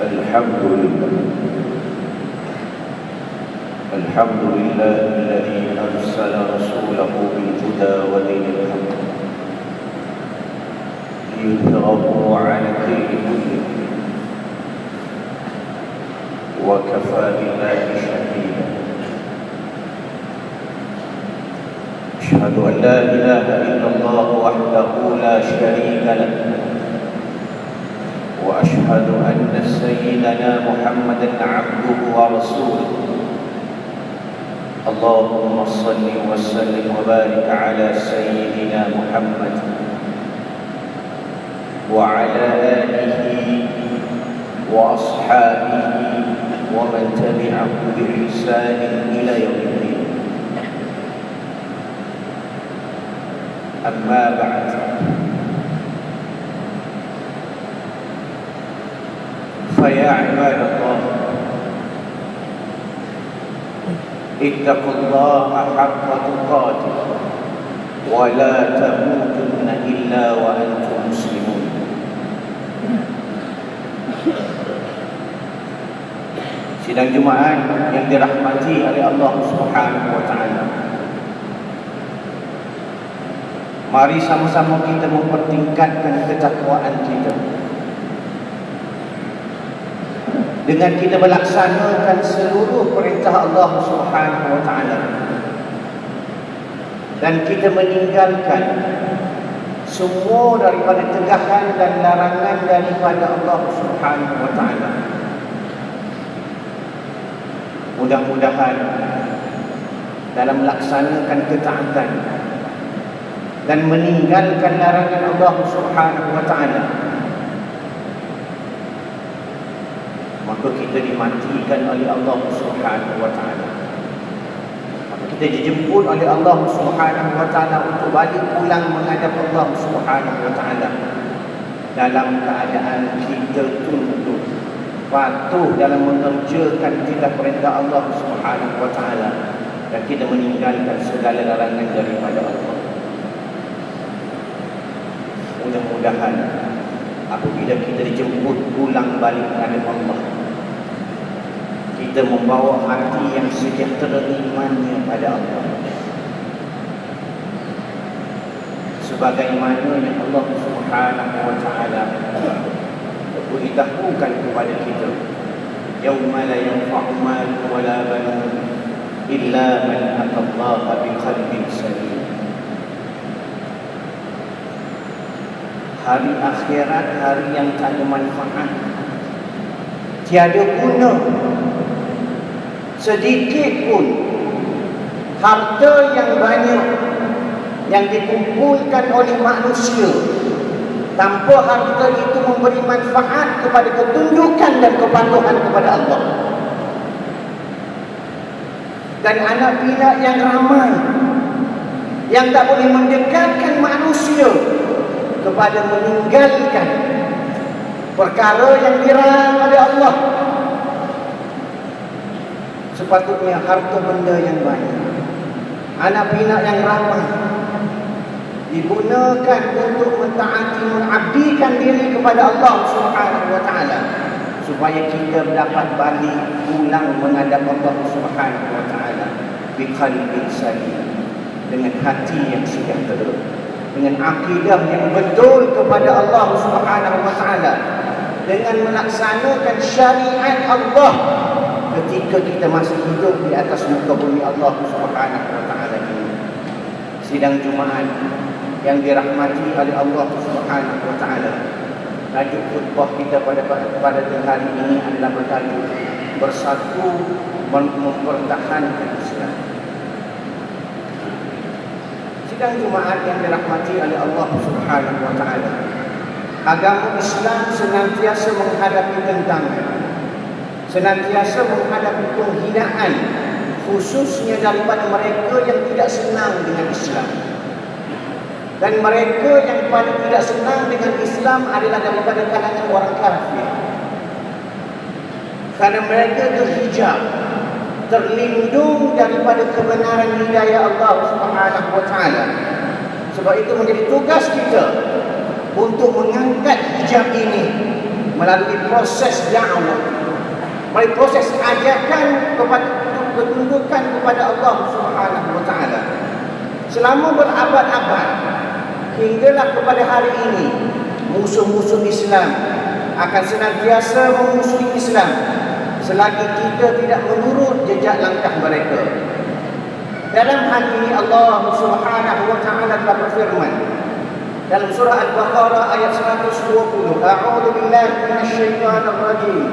الحمد لله الحمد لله الذي أرسل رسوله بالهدى ودين الحق ليظهره على الدين كله وكفى بالله شهيدا أشهد أن لا إله إلا الله وحده لا شريك له وأشهد أن سيدنا محمدا عبده ورسوله اللهم صل وسلم وبارك على سيدنا محمد وعلى آله وأصحابه ومن تبعه بإحسان إلى يوم الدين أما بعد فيا عباد الله اتقوا الله حق تقاته ولا تموتن إلا وأنتم مسلمون. Sidang Jumaat yang dirahmati oleh Allah Subhanahu wa taala. Mari sama-sama kita mempertingkatkan ketakwaan kita dengan kita melaksanakan seluruh perintah Allah Subhanahu wa taala dan kita meninggalkan semua daripada tegahan dan larangan daripada Allah Subhanahu wa taala. Mudah-mudahan dalam melaksanakan ketaatan dan meninggalkan larangan Allah Subhanahu wa taala, maka kita dimatikan oleh Allah Subhanahu wa taala. Maka kita dijemput oleh Allah Subhanahu wa taala untuk balik pulang menghadap Allah Subhanahu wa taala dalam keadaan kita tunduk patuh dalam mengerjakan perintah Allah Subhanahu wa taala dan kita meninggalkan segala larangan daripada Allah. Mudah-mudahan apabila kita dijemput pulang balik menghadap Allah, kita membawa hati yang sejahtera imannya pada Allah, sebagaimana yang Allah Subhanahu wa taala beritahukan kepada kita, yauma la yanfa'u malun wala banun illa man atallaha biqalbin salim. Hari akhirat, hari yang tak ada manfaat, tiada guna sedikit pun harta yang banyak yang dikumpulkan oleh manusia tanpa harta itu memberi manfaat kepada ketundukan dan kepatuhan kepada Allah. Dan anak pinak yang ramai yang tak boleh mendekatkan manusia kepada meninggalkan perkara yang dilarang oleh Allah. Sepatutnya harta benda yang banyak, anak pinak yang ramai digunakan untuk mentaati, mengabdikan diri kepada Allah Subhanahu wa taala, supaya kita dapat balik pulang menghadap Allah Subhanahu wa taala biqalbin salim, dengan hati yang sejahtera, dengan akidah yang betul kepada Allah Subhanahu wa taala, dengan melaksanakan syariat Allah ketika kita masih hidup di atas muka bumi Allah Subhanahu wa taala ini. Sidang Jumaat yang dirahmati oleh Allah Subhanahu wa taala, tajuk khutbah kita pada hari ini adalah bertajuk bersatu mempertahankan Islam. Sidang Jumaat yang dirahmati oleh Allah Subhanahu wa taala, agama Islam senantiasa menghadapi tentangan, senantiasa menghadapi penghinaan, khususnya daripada mereka yang tidak senang dengan Islam. Dan mereka yang paling tidak senang dengan Islam adalah daripada kalangan orang kafir, karena mereka terhijab, terlindung daripada kebenaran hidayah Allah Subhanahu wa taala. Sebab itu menjadi tugas kita untuk mengangkat hijab ini, melalui proses dakwah, melalui proses ajakan kepada ketundukan kepada Allah Subhanahu wa taala selama berabad-abad hinggalah kepada hari ini. Musuh-musuh Islam akan senantiasa memusuhi Islam selagi kita tidak menurut jejak langkah mereka. Dalam hal ini Allah Subhanahu wa taala telah berfirman dalam surah Al-Baqarah ayat 120, A'udzu billahi minasyaitonir rajim.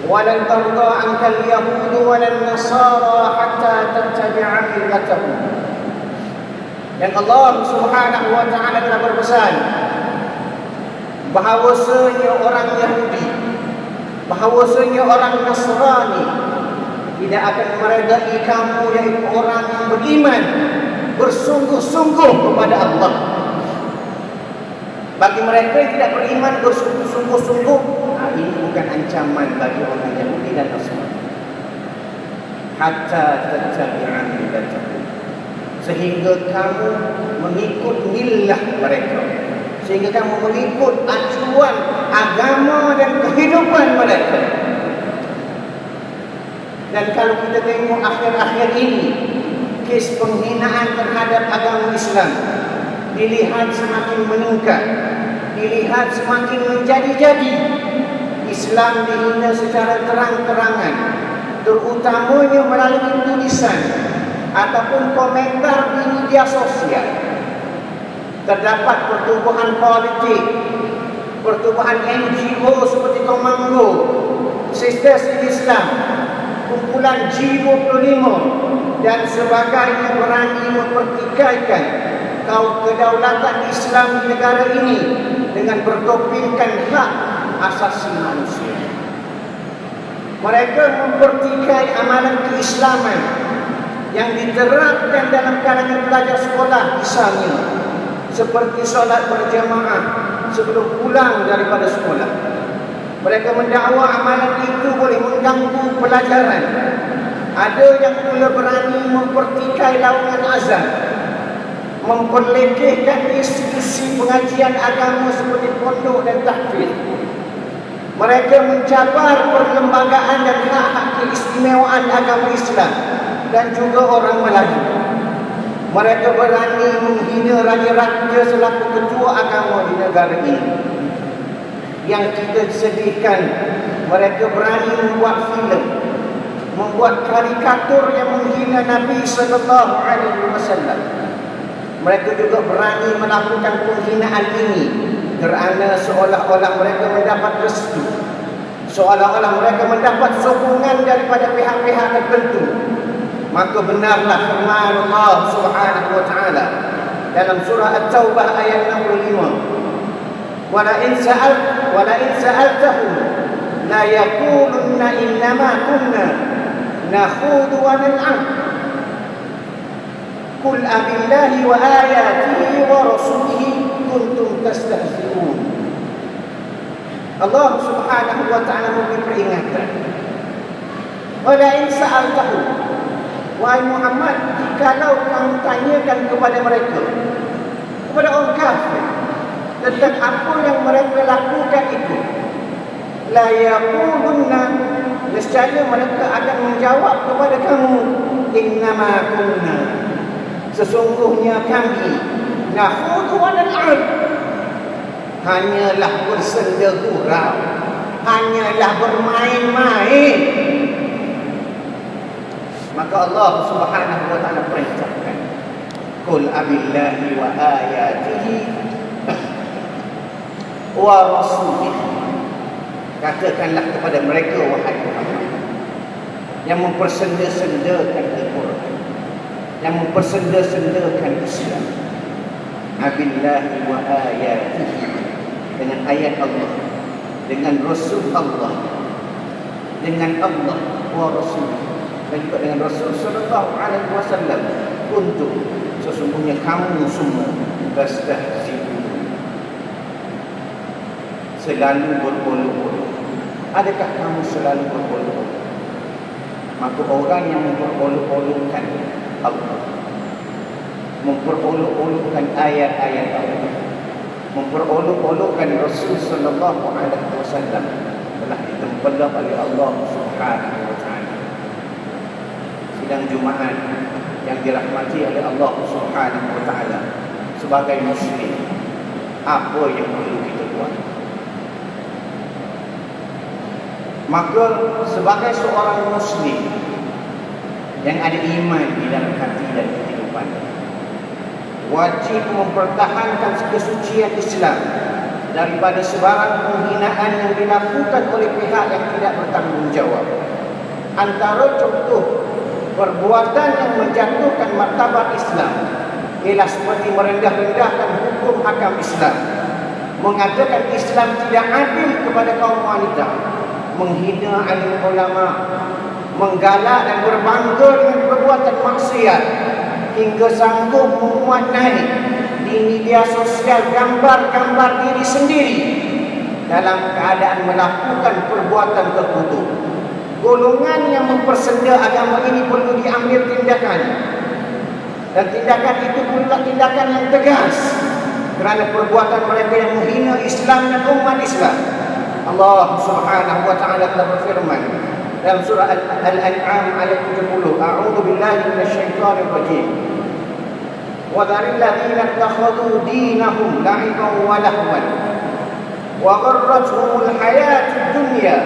Walan tarda 'anka al-yahud walan nasara hatta tattabi'a millatahum. Dan Allah Subhanahu wa taala telah berpesan bahawasanya orang Yahudi, bahawasanya orang Nasrani tidak akan meredai kamu, yaitu orang yang beriman bersungguh-sungguh kepada Allah. Bagi mereka yang tidak beriman bersungguh-sungguh, ini bukan ancaman bagi orang Yahudi dan Nasrani. Hatta tattabi'a millatahum, sehingga kamu mengikut millah mereka, sehingga kamu mengikut acuan agama dan kehidupan mereka. Dan kalau kita tengok akhir-akhir ini, kes penghinaan terhadap agama Islam dilihat semakin meningkat, dilihat semakin menjadi-jadi. Islam dihina secara terang-terangan, terutamanya melalui tulisan ataupun komentar di media sosial. Terdapat pertubuhan politik, pertubuhan NGO seperti Komando, Sisters Islam, kumpulan G25 dan sebagainya berani mempertikaikan kedaulatan Islam di negara ini dengan bertopingkan hak asasi manusia. Mereka mempertikai amalan keislaman yang diterapkan dalam kalangan pelajar sekolah, misalnya seperti solat berjamaah sebelum pulang daripada sekolah. Mereka mendakwa amalan itu boleh mengganggu pelajaran. Ada yang pula berani mempertikai laungan azan, memperlekehkan institusi pengajian agama seperti pondok dan tahfiz. Mereka mencabar perlembagaan dan hak-hak keistimewaan agama Islam dan juga orang Melayu. Mereka berani menghina raja-raja selaku ketua agama di negara ini. Yang kita sedihkan, mereka berani membuat filem, membuat karikatur yang menghina Nabi sallallahu alaihi wasallam. Mereka juga berani melakukan penghinaan ini kerana seolah-olah mereka mendapat restu, seolah-olah mereka mendapat sokongan daripada pihak-pihak tertentu. Maka benarlah firman Allah Subhanahu wa taala dalam surah At-Taubah ayat 65, Wala in sa'altahum la yaqulunna innama kunna nakhudu wa nal'ab Qul abillahi wa ayatihi wa rasulihi kuntum tastahzi'un. Allah Subhanahu wa taala memberi peringatan. Wala in sa'altahum, wahai Muhammad, jikalau kamu tanyakan kepada mereka, kepada orang kafir, tentang apa yang mereka lakukan itu, la yaqulunna, nescaya mereka akan menjawab kepada kamu, innama kunna, sesungguhnya kami, nakhudu wa nal'ab, hanyalah bersenda gurau, hanyalah bermain-main. Maka Allah Subhanahu wa taala perintahkan, Qul abillahi wa ayatihi wa rasulih, katakanlah kepada mereka, wahai Muhammad, yang mempersenda-sendakan Al-Quran, yang mempersenda-sendakan Islam, abillahi wa ayatihi, dengan ayat Allah, dengan Rasul Allah, dengan Allah wa rasulih, dan juga dengan Rasul sallallahu alaihi wasallam, untuk sesungguhnya kamu semua tastahzi'un, selalu berolok-olok. Adakah kamu selalu berolok-olok? Maka orang yang memperolok-olokkan Allah, memperolok-olokkan ayat-ayat Allah, memperolok-olokkan Rasul sallallahu alaihi wasallam telah ditempelak oleh Allah Subhanahu wa taala. Sidang Jumaat yang dirahmati oleh Allah Subhanahu wa taala, sebagai muslim, apa yang perlu kita buat? Maka sebagai seorang muslim yang ada iman di dalam hati dan kehidupan, wajib mempertahankan kesucian Islam daripada sebarang penghinaan yang dilakukan oleh pihak yang tidak bertanggungjawab. Antara contoh perbuatan yang menjatuhkan martabat Islam ialah seperti merendah-rendahkan hukum hakam Islam, mengatakan Islam tidak adil kepada kaum wanita, menghina alim ulama, menggalak dan berbangga dengan perbuatan maksiat, hingga sanggup memuat naik di media sosial gambar-gambar diri sendiri dalam keadaan melakukan perbuatan terkutuk. Golongan yang mempersenda agama ini perlu diambil tindakan, dan tindakan itu pula tindakan yang tegas, kerana perbuatan mereka yang menghina Islam dan umat Islam. Allah Subhanahu wa taala telah berfirman dalam surah Al-An'am ayat 70, A'udzu billahi minasyaitonir rajim. Wa dharil ladzina ittakhadhu dinahum la'iban wa lahwan wa gharratuhumul hayatud dunya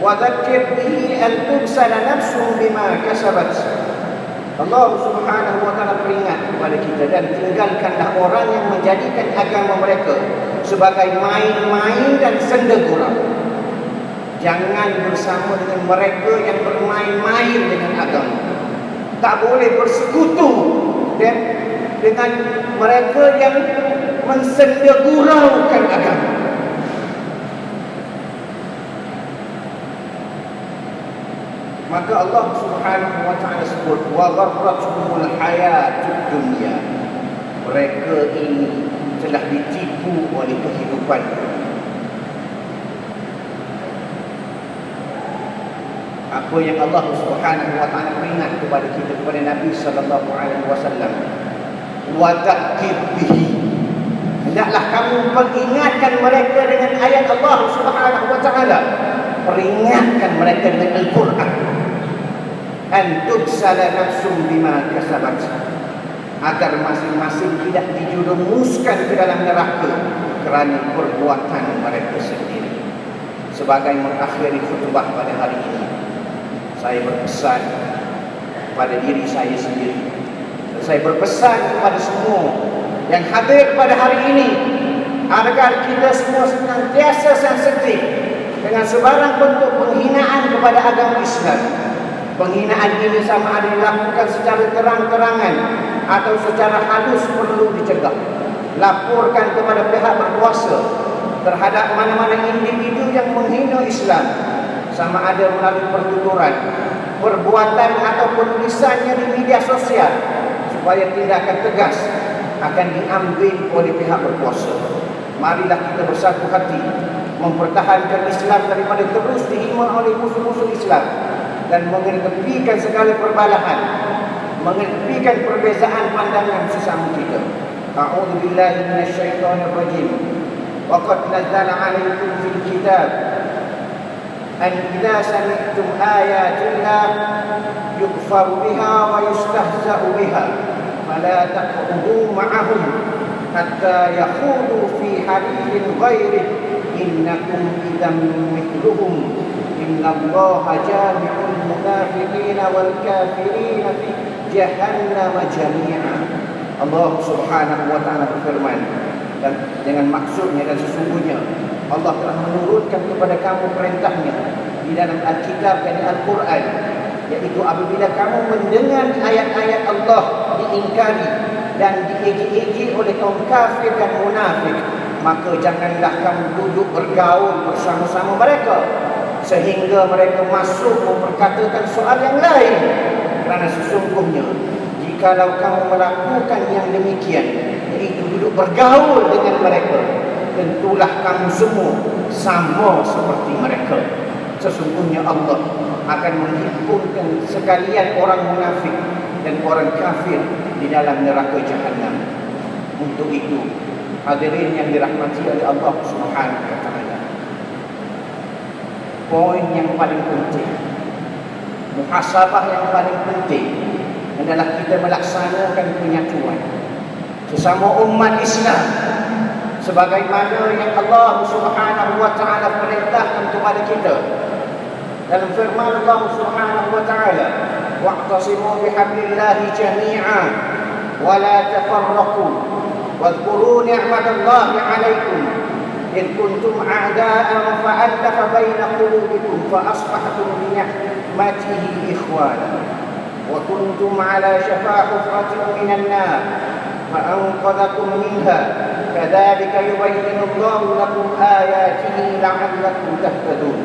wa dzakkir bihi an tubsala nafsun bima kasabat. Allah Subhanahu wa taala peringat kepada kita, dan tinggalkanlah orang yang menjadikan agama mereka sebagai main-main dan senda gurau. Jangan bersama dengan mereka yang bermain-main dengan agama. Tak boleh bersekutu dengan mereka yang mensenda guraukan agama. Maka Allah Subhanahu wa taala sebut wa gharratuhumul hayatud dunya. Mereka ini telah ditipu oleh kehidupan. Apa yang Allah Subhanahu wa taala peringat kepada kita, kepada Nabi sallallahu alaihi wasallam, wa dzakir bihi. Hendaklah kamu peringatkan mereka dengan ayat Allah Subhanahu wa taala. Peringatkan mereka dengan Al-Quran. An tubsala nafsum bima kasabat, agar masing-masing tidak dijerumuskan ke dalam neraka kerana perbuatan mereka sendiri. Sebagai mengakhiri khutbah pada hari ini, saya berpesan pada diri saya sendiri, dan saya berpesan kepada semua yang hadir pada hari ini, agar kita semua senantiasa sensitif dengan sebarang bentuk penghinaan kepada agama Islam. Penghinaan ini sama ada dilakukan secara terang-terangan atau secara halus perlu dicegah. Laporkan kepada pihak berkuasa terhadap mana-mana individu yang menghina Islam, sama ada melalui pertuturan, perbuatan atau penulisannya di media sosial, supaya tindakan tegas akan diambil oleh pihak berkuasa. Marilah kita bersatu hati mempertahankan Islam daripada terus dihina oleh musuh-musuh Islam, dan mengedepikan segala perbalahan, mengedepikan perbezaan pandangan sesama kita. A'udzu billahi minasyaitonir rajim. Wa qad nazzala 'alaikum fil kitab an idza sami'tum ayatillah yukfaru biha wa yustahza'u biha fala taq'udu ma'ahum hatta yakhudu fi hadithin ghairihi innakum idzan mithluhum innallaha jami'ul munafiqina wal kafirina fi jahannam jami'a. Allah Subhanahu wa taala berfirman, dan dengan maksudnya dan sesungguhnya Allah telah menurunkan kepada kamu perintahnya di dalam Alkitab dan Al-Quran, iaitu apabila kamu mendengar ayat-ayat Allah diingkari dan dieji-eji oleh kaum kafir dan munafik, maka janganlah kamu duduk bergaul bersama-sama mereka sehingga mereka masuk memperkatakan soal yang lain. Kerana sesungguhnya jikalau kamu melakukan yang demikian, iaitu duduk bergaul dengan mereka, tentulah kamu semua sama seperti mereka. Sesungguhnya Allah akan menghimpunkan sekalian orang munafik dan orang kafir di dalam neraka Jahannam. Untuk itu, Hadirin yang dirahmati oleh Allah Subhanahu wa taala. Poin yang paling penting, muhasabah yang paling penting adalah kita melaksanakan penyatuan sesama umat Islam sebagaimana yang Allah Subhanahu wa taala perintahkan kepada kita dalam firman Allah Subhanahu wa taala, wa'tasimu bihablillahi jami'an wa la tafarraqu واذكروا نعمة الله عليكم إذ كنتم أعداء فألف بين قلوبكم فأصبحتم بنعمته إخوانا وكنتم على شفا حفرة من النار فأنقذكم منها كذلك يبين الله لكم آياته لعلكم تهتدون.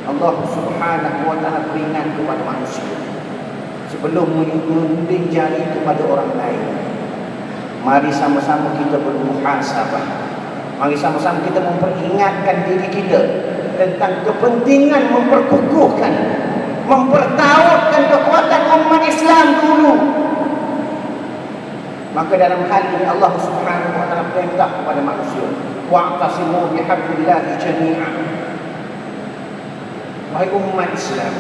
Allah Subhanahu wa taala beringat kepada manusia sebelum menunding jari kepada orang lain. Mari sama-sama kita bermuhasabah. Mari sama-sama kita memperingatkan diri kita tentang kepentingan memperkukuhkan, mempertautkan kekuatan umat Islam dulu. Maka dalam hal ini Allah Subhanahu wa taala perintah kepada manusia, wa'tasimu bihablillahi jami'an. Wahai umat Islam,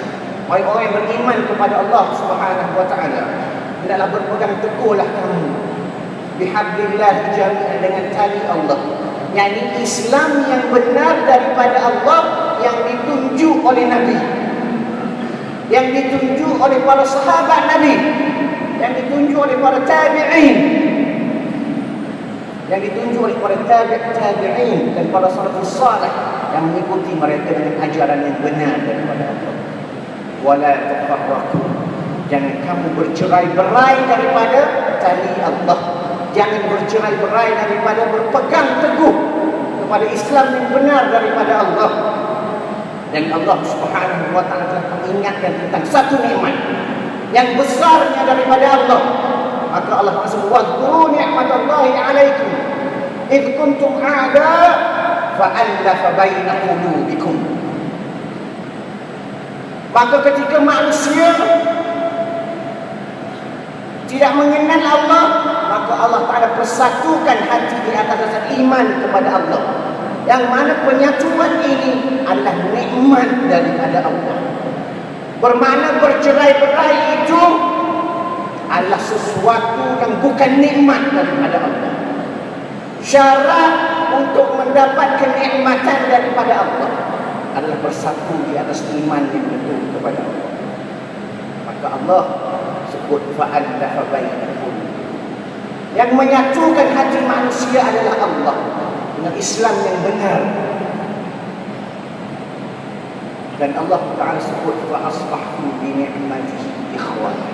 wahai orang yang beriman kepada Allah Subhanahu wa taala, hendaklah berpegang teguhlah kamu bihablillah jami'an, dengan tali Allah, yakni Islam yang benar daripada Allah, yang ditunjuk oleh Nabi, yang ditunjuk oleh para sahabat Nabi, yang ditunjuk oleh para tabi'in, yang ditunjuk oleh para tabi'in dan para salafus salih yang mengikuti mereka dengan ajaran yang benar daripada Allah. Wala tafarraqu, jangan kamu bercerai-berai daripada tali Allah. Jangan bercerai-berai daripada berpegang teguh kepada Islam yang benar daripada Allah. Dan Allah Subhanahu wa taala telah mengingatkan tentang satu nikmat yang besarnya daripada Allah. Maka Allah berfirman, "Wadhkuru ni'matallahi 'alaikum id kuntum a'da fa'alafa baina qulubikum." Maka ketika manusia tidak mengenal Allah, maka Allah Ta'ala persatukan hati di atas dasar iman kepada Allah, yang mana penyatuan ini adalah nikmat daripada Allah. Bermakna bercerai-berai itu adalah sesuatu yang bukan nikmat daripada Allah. Syarat untuk mendapat kenikmatan daripada Allah adalah bersatu di atas iman yang betul kepada Allah. Maka Allah sebut fa'alafa bainakum. Yang menyatukan hati manusia adalah Allah dengan Islam yang benar. Dan Allah Ta'ala sebut fa'asbahtu bini'matihi ikhwana.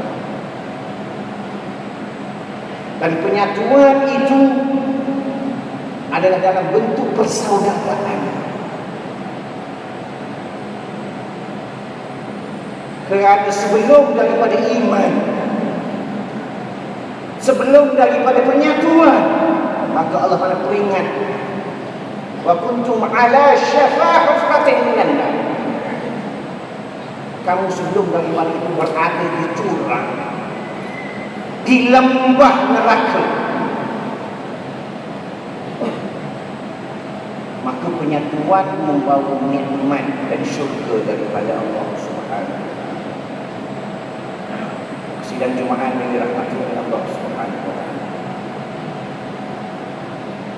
Dan penyatuan itu adalah dalam bentuk persaudaraan. Kerana sebelum daripada iman, sebelum daripada penyatuan, maka Allah Ta'ala peringat, wa kuntum ala syafa hufratin minan nar. Kamu sebelum daripada itu berada di jurang, di lembah neraka. Maka penyatuan membawa nikmat dan syurga daripada Allah Subhanahu. Dan jemaah yang dirahmati oleh Allah Subhanahu wa taala,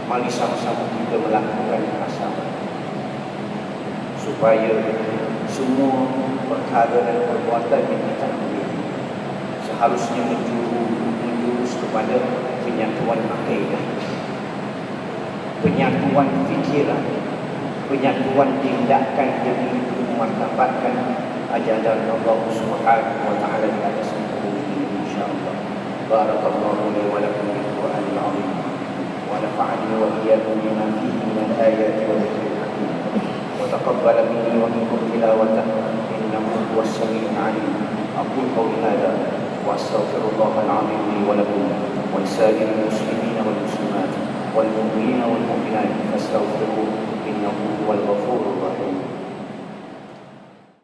mari sama-sama kita melakukan muhasabah supaya semua perkara dan perbuatan yang kita ambil seharusnya menjurus kepada penyatuan akidah, penyatuan fikiran, penyatuan tindakan yang memartabatkan ajaran Allah Subhanahu wa taala di atas insyaallah. Barakallahu li wa lakum bil Qur'anil 'azim wa nafa'ani wa iyyakum bima fihi min al-ayati wa dhikril hakim wa taqabbala minni wa minkum tilawatahu innahu huwas samii'ul 'alim. Aqulu qawli hadha wa astaghfirullahal 'azim li wa lakum wa lisa'iril muslimina wal muslimat wal mu'minina wal mu'minat fastaghfiruhu innahu huwal ghafurur rahim.